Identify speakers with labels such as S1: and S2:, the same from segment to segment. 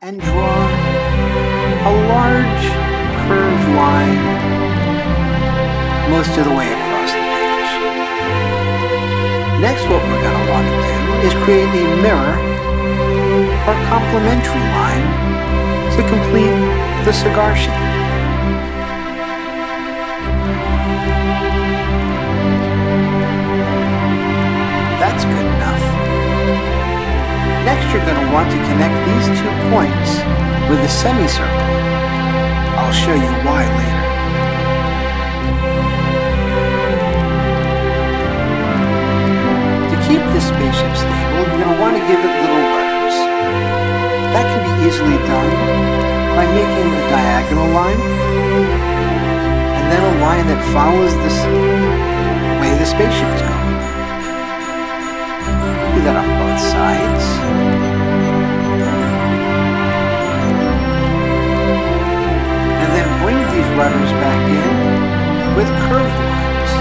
S1: and draw a large curved line most of the way across the page. Next, what we're going to want to do is create a mirror or complementary line to complete the cigar shape. That's good enough. Next, you're going to want to connect these 2 points with a semicircle. I'll show you why later. To keep this spaceship stable, you're going to want to give it little rudders. That can be easily done by making a diagonal line and then a line that follows the way the spaceship is going. Do that on both sides. And then bring these rudders back in with curved lines.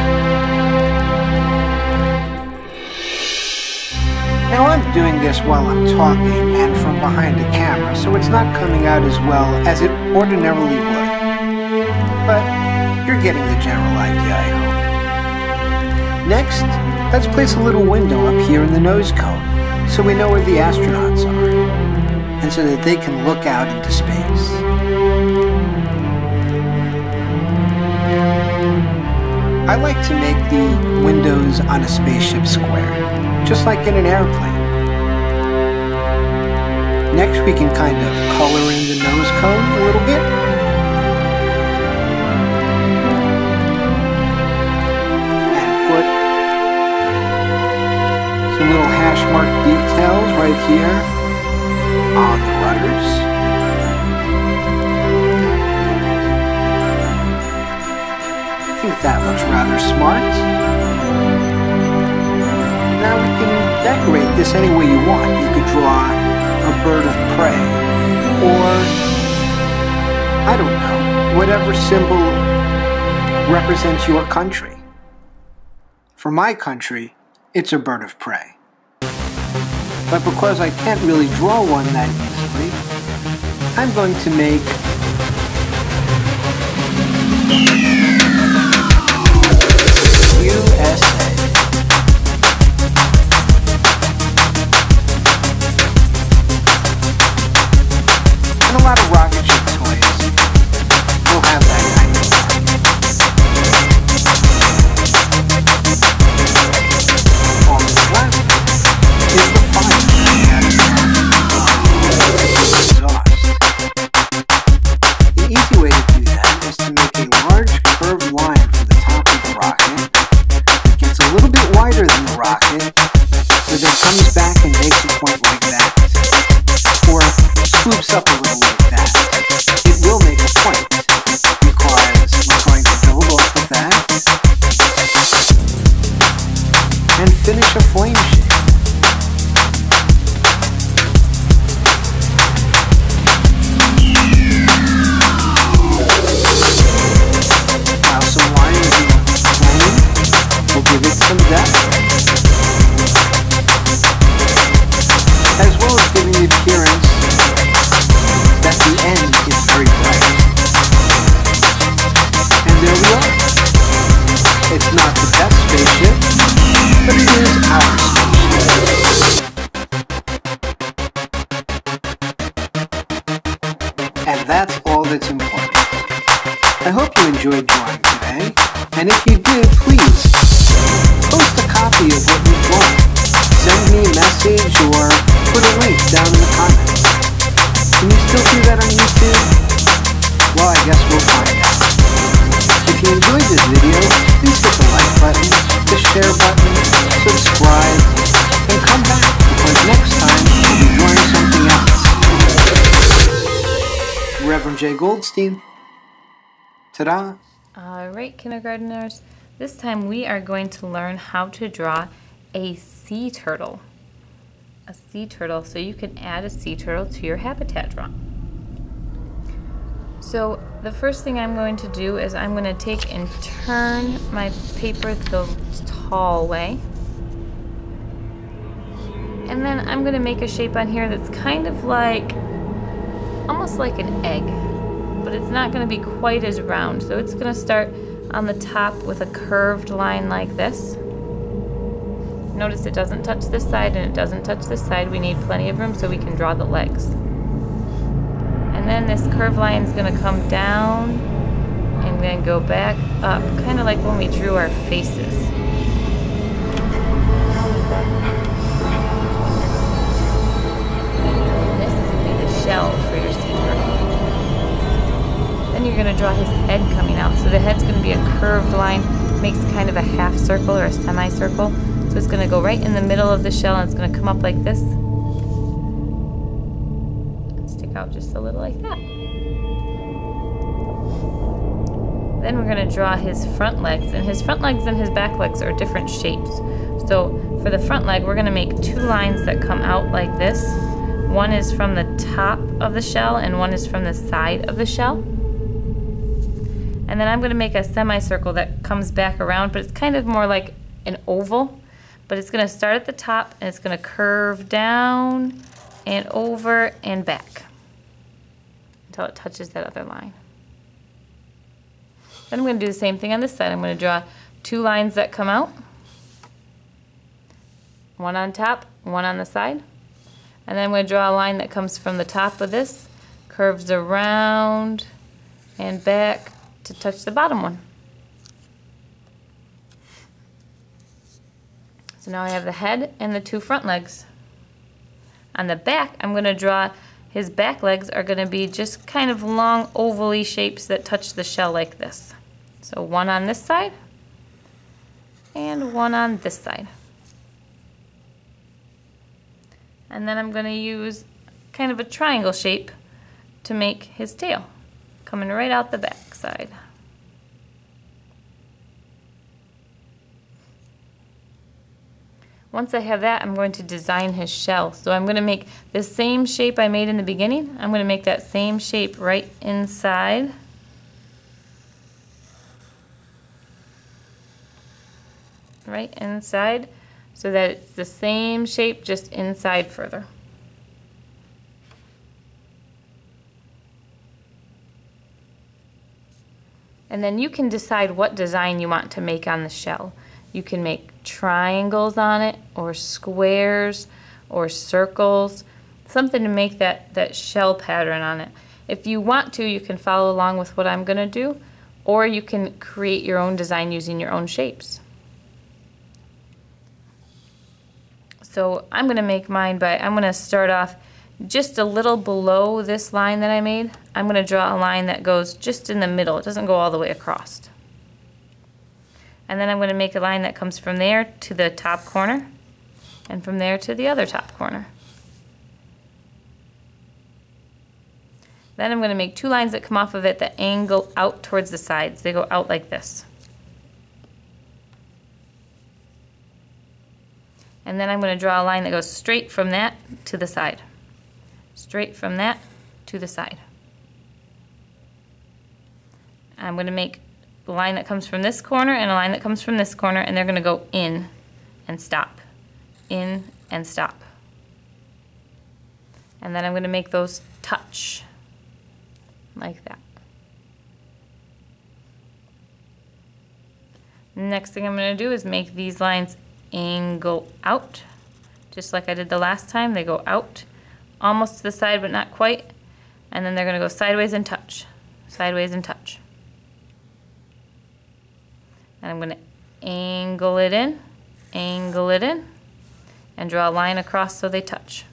S1: Now I'm doing this while I'm talking and from behind a camera, so it's not coming out as well as it ordinarily would. But you're getting the general idea, I hope. Next, let's place a little window up here in the nose cone so we know where the astronauts are and so that they can look out into space. I like to make the windows on a spaceship square, just like in an airplane. Next, we can kind of color in the nose cone a little bit. Little hash mark details right here on the rudders. I think that looks rather smart. Now we can decorate this any way you want. You could draw a bird of prey, or I don't know, whatever symbol represents your country. For my country, it's a bird of prey. But because I can't really draw one that easily, I'm going to make USA. And a lot of rocket ship toys will have that kind of mark. On this left is the fire. The easy way to do that is to make a large curved line from the top of the rocket. It gets a little bit wider than the rocket, but then comes back and makes a point like that, or swoops up a little like that. It will make a point, because we're going to build off of that and finish a flame shape. Give it some depth, as well as giving the appearance that the end is very bright. And there we are. It's not the best spaceship, but it is our spaceship. And that's all that's important. I hope you enjoyed drawing today, and if you did, please post a copy of what you've drawn. Send me a message or put a link down in the comments. Can you still do that on YouTube? Well, I guess we'll find out. If you enjoyed this video, please hit the like button, the share button, subscribe, and come back, because next time we'll be drawing something else. Reverend J. Goldstein. Ta-da!
S2: Alright, kindergartners. This time we are going to learn how to draw a sea turtle. A sea turtle, so you can add a sea turtle to your habitat drawing. So the first thing I'm going to do is I'm going to take and turn my paper the tall way. And then I'm going to make a shape on here that's kind of like almost like an egg, but it's not going to be quite as round. So it's going to start on the top with a curved line like this. Notice it doesn't touch this side and it doesn't touch this side. We need plenty of room so we can draw the legs. And then this curved line is going to come down and then go back up, kind of like when we drew our faces. This is going to be the shell for your sea turtle. Then you're going to draw his head coming out. So the head's going to be a curved line, makes kind of a half circle or a semicircle. So it's going to go right in the middle of the shell and it's going to come up like this. And stick out just a little like that. Then we're going to draw his front legs. And his front legs and his back legs are different shapes. So for the front leg, we're going to make two lines that come out like this. One is from the top of the shell and one is from the side of the shell. And then I'm going to make a semicircle that comes back around, but it's kind of more like an oval. But it's going to start at the top and it's going to curve down and over and back until it touches that other line. Then I'm going to do the same thing on this side. I'm going to draw two lines that come out. One on top, one on the side. And then I'm going to draw a line that comes from the top of this, curves around and back to touch the bottom one. So now I have the head and the two front legs. On the back, I'm going to draw his back legs are going to be just kind of long ovally shapes that touch the shell like this. So one on this side and one on this side. And then I'm going to use kind of a triangle shape to make his tail, coming right out the back side. Once I have that, I'm going to design his shell. So I'm going to make the same shape I made in the beginning. I'm going to make that same shape right inside. Right inside, so that it's the same shape, just inside further. And then you can decide what design you want to make on the shell. You can make triangles on it, or squares, or circles, something to make that shell pattern on it. If you want to, you can follow along with what I'm going to do, or you can create your own design using your own shapes. So I'm going to make mine I'm going to start off just a little below this line that I made. I'm going to draw a line that goes just in the middle. It doesn't go all the way across. And then I'm going to make a line that comes from there to the top corner and from there to the other top corner. Then I'm going to make two lines that come off of it that angle out towards the sides. They go out like this. And then I'm going to draw a line that goes straight from that to the side. Straight from that to the side. I'm going to make a line that comes from this corner and a line that comes from this corner, and they're going to go in and stop. In and stop. And then I'm going to make those touch like that. Next thing I'm going to do is make these lines angle out, just like I did the last time. They go out almost to the side but not quite, and then they're going to go sideways and touch, sideways and touch. And I'm going to angle it in, and draw a line across so they touch.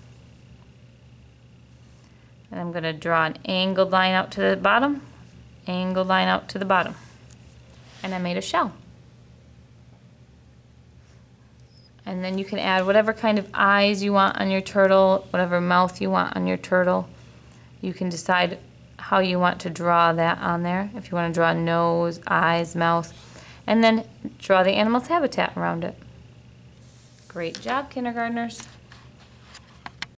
S2: And I'm going to draw an angled line out to the bottom, angled line out to the bottom. And I made a shell. And then you can add whatever kind of eyes you want on your turtle, whatever mouth you want on your turtle. You can decide how you want to draw that on there. If you want to draw nose, eyes, mouth, and then draw the animal's habitat around it. Great job, kindergartners.